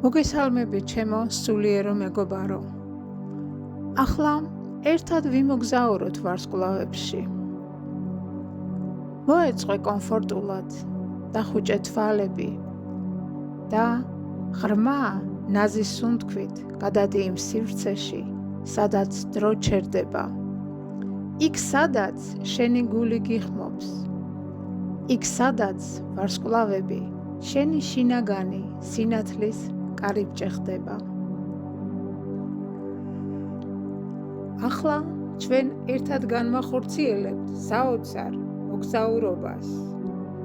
მოგესალმებით ჩემო სულიერო მეგობარო. ახლა ერთად ვიმოგზაუროთ ვარსკვლავებში. მოეწყე კომფორტულად, დახუჭე თვალები და ღრმა ნაზის სუნთქვით გადადი იმ სივრცეში, სადაც დრო ჩერდება. იქ სადაც შენი გული გიხმობს. იქ სადაც ვარსკვლავები შენი შინაგანი სინათლის კარიბჭე ხდება. ახლა ჩვენ ერთად განვახორციელებთ საოცარ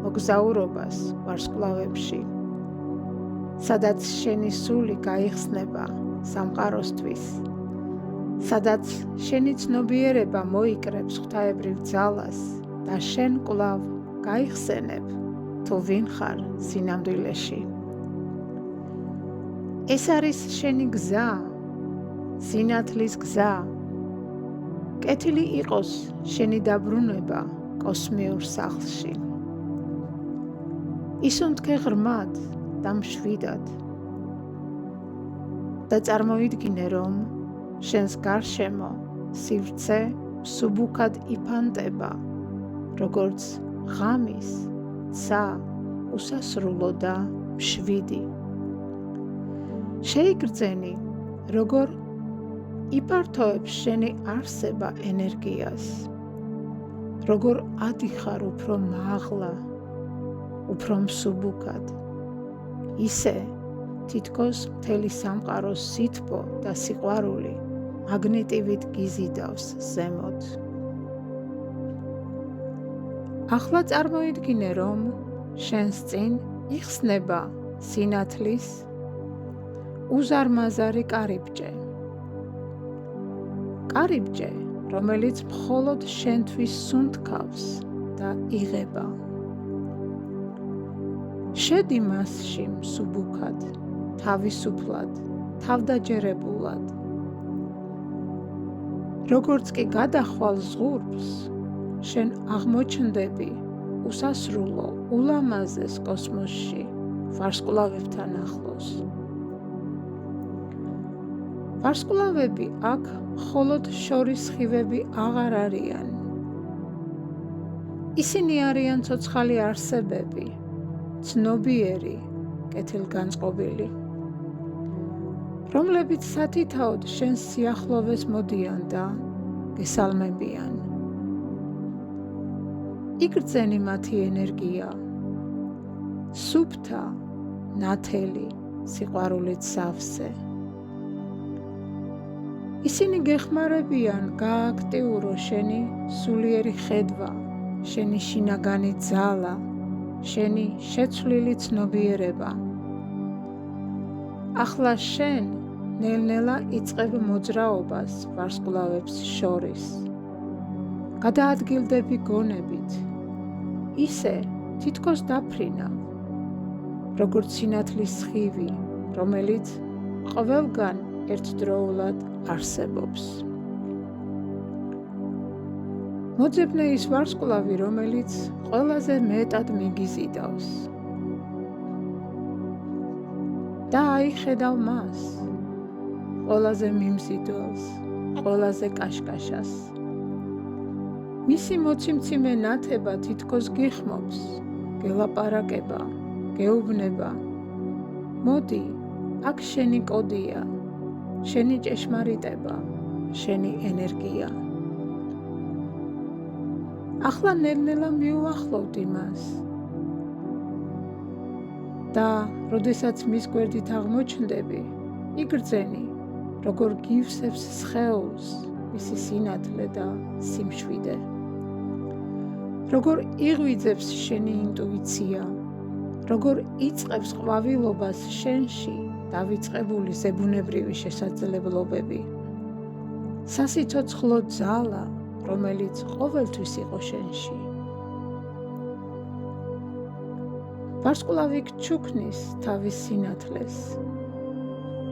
მოგზაურობას ვარსკვლავებში, სადაც შენი სული გაიხსნება სამყაროსთვის, სადაც შენი ცნობიერება მოიკრებს ღვთაებრივ ძალას და შენ კვლავ გაიხსენებ თუ ვინ ხარ სინამდვილეში. ეს არის შენი გზა, სინათლის გზა. კეთილი იყოს შენი დაბრუნება კოსმიურ სახლში. ისუნთქე ღრმად და მშვიდად და წარმოიდგინე, რომ შენს გარშემო სივრცე მსუბუქად იფანტება, როგორც ღამის ცა უსასრულო და მშვიდი. შეიგრძენი, როგორ იფართოებს შენი არსება ენერგიას, როგორ ადიხარ უფრო მაღლა, უფრო მსუბუქად, ისე თითქოს მთელი სამყაროს სითბო და სიყვარული მაგნიტივით გიზიდავს ზემოთ. ახლა წარმოიდგინე, რომ შენს წინ იხსნება სინათლის უზარმაზარი კარიბჭე. კარიბჭე, რომელიც მხოლოდ შენთვის სუნთქავს და იღება. შედი მასში მსუბუქად, თავისუფლად, თავდაჯერებულად. როგორც კი გადახვალ ზღურბს, შენ აღმოჩნდები უსასრულო, ულამაზეს კოსმოსში, ვარსკვლავებთან ახლოს. ვარსკვლავები აქ მხოლოდ შორისხივები აღარ არიან. ისინი არიან ცოცხალი არსებები, ცნობიერი, კეთილგანწყობილი, რომლებიც სათითაოდ შენს სიახლოვეს მოდიან და გესალმებიან. იგრძენი მათი ენერგია, სუფთა, ნათელი სიყვარულით სავსე. ისინი გეხმარებიან გააქტიურო შენი სულიერი ხედვა, შენი შინაგანი ძალა, შენი შეცვლილი ცნობიერება. ახლა შენ ნელ-ნელა იწყებ მოძრაობას ვარსკვლავებს შორის. გადაადგილდები გონებით, ისე თითქოს დაფრინავ, როგორც სინათლის სხივი, რომელიც ყველგან ერთდროულად არსებობს. მოძებნე ის ვარსკვლავი, რომელიც ყველაზე მეტად მიგიზიდავს. და აიხედავ მას, ყველაზე მიმზიდველს, ყველაზე კაშკაშას. მისი მოციმციმე ნათება თითქოს გიხმობს, გელაპარაკება, გეუბნება. მოდი, აქ შენი კოდია, შენი ჭეშმარიტება, შენი ენერგია. ახლა ნელ-ნელა მიუახლოვდი მას და როდესაც მის გვერდით აღმოჩნდები, იგრძენი, როგორ გივსებს სხეულს მისი სინათლე და სიმშვიდე. როგორ იღვიძებს შენი ინტუიცია, როგორ იწყებს ყვავილობას შენში დავიწყებული ზებუნებრივი შესაძლებლობები. სასიცოცხლო ძალა, რომელიც ყოველთვის იყო შენში. ვარსკვლავი გჩუქნის თავის სინათლეს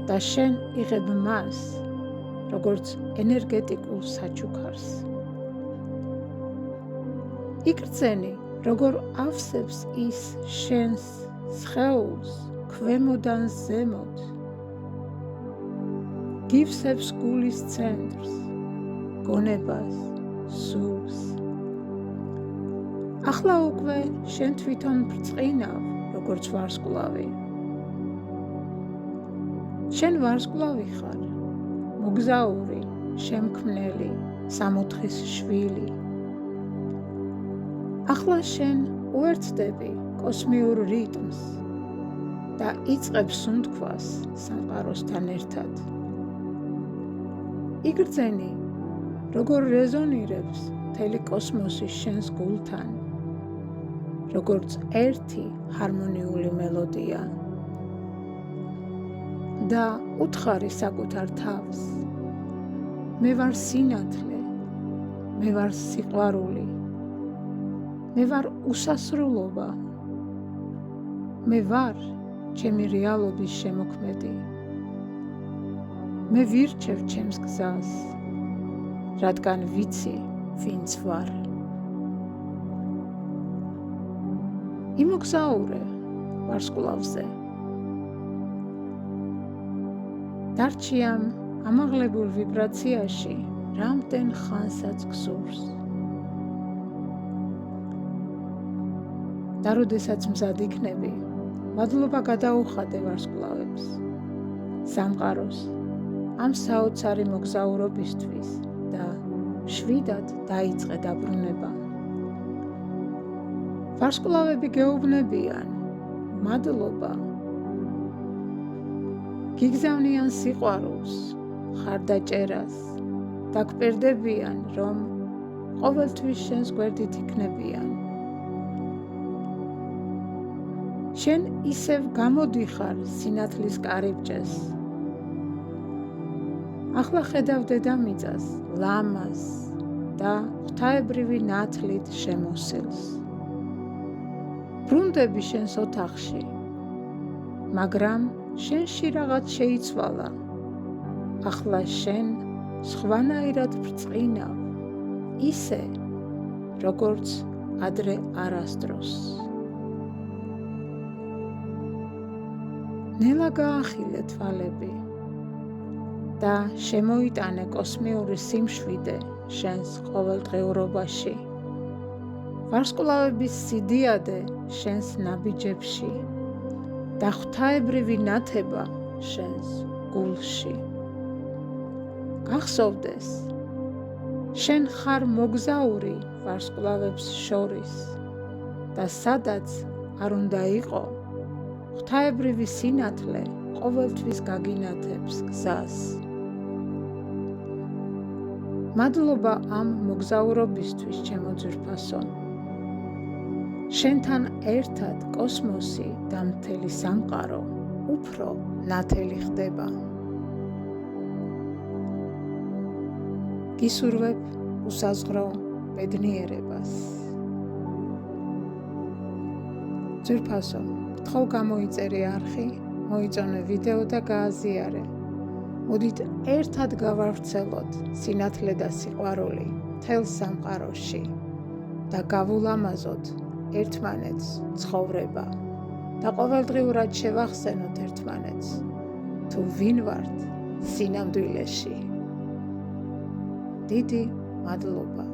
და შენ იღებ მას, როგორც ენერგეტიკულ საჩუქარს. იგრძენი, როგორ ავსებს ის შენს სხეულს ქვემოდან ზემოთ გივსებს გულის ცენტრს, გონებას, სულს. ახლა უკვე შენ თვითონ ბრწყინავ, როგორც ვარსკვლავი. შენ ვარსკვლავი ხარ, მოგზაური, შემქმნელი, სამოთხის შვილი. ახლა შენ უერთდები კოსმიურ რიტმს და იწყებ სუნთქვას სამყაროსთან ერთად. იგრძენი, როგორ რეზონირებს მთელი კოსმოსი შენს გულთან, როგორც ერთი ჰარმონიული მელოდია. და უთხარი საკუთარ თავს, მე ვარ სინათლე, მე ვარ სიყვარული, მე ვარ უსასრულობა, მე ვარ ჩემი რეალობის შემოქმედი, მე ვირჩევ ჩემს გზას, რადგან ვიცი, ვინც ვარ. იმოგზაურე ვარსკვლავზე. დარჩი ამ ამაღლებულ ვიბრაციაში რამდენ ხანსაც გსურს. და როდესაც მზად იქნები, მადლობა გადაუხადე ვარსკვლავებს, სამყაროს, ამ საოცარი მოგზაურობისთვის და შვიდად დაიწყე დაბრუნება. ვარსკვლავები გეუბნებიან, მადლობა. გიგზავნიან სიყვარულს, ხარდაჭერას, დაგპირდებიან, რომ ყოველთვის შენს გვერდით იქნებიან. შენ ისევ გამოდიხარ სინათლის კარიბჭეს. ახლა ხედავ დედამიწას, ლამაზ და ღვთაებრივი ნათლით შემოსილს. ბრუნდები შენს ოთახში, მაგრამ შენში რაღაც შეიცვალა. ახლა შენ სხვანაირად ბრწყინავ, ისე, როგორც ადრე არასდროს. ნელა გაახილე თვალები და შემოიტანე კოსმიური სიმშვიდე შენს ყოველდღიურობაში. ვარსკვლავების სიდიადე შენს ნაბიჯებში და ღვთაებრივი ნათება შენს გულში. გახსოვდეს, შენ ხარ მოგზაური ვარსკვლავებს შორის და სადაც არ უნდა იყო, ღვთაებრივი სინათლე ყოველთვის გაგინათებს გზას. მადლობა ამ მოგზაურობისთვის, ჩემო ძვირფასო. შენთან ერთად კოსმოსი და მთელი სამყარო უფრო ნათელი ხდება. გისურვებ უსაზღრო ბედნიერებას. ძვირფასო, გთხოვ გამოიწერე არხი, მოიწონე ვიდეო და გააზიარე. მოდით ერთად გავავრცელოთ სინათლე და სიყვარული მთელ სამყაროში და გავულამაზოთ ერთმანეთს ცხოვრება და ყოველდღიურად შევახსენოთ ერთმანეთს, თუ ვინ ვართ სინამდვილეში. დიდი მადლობა.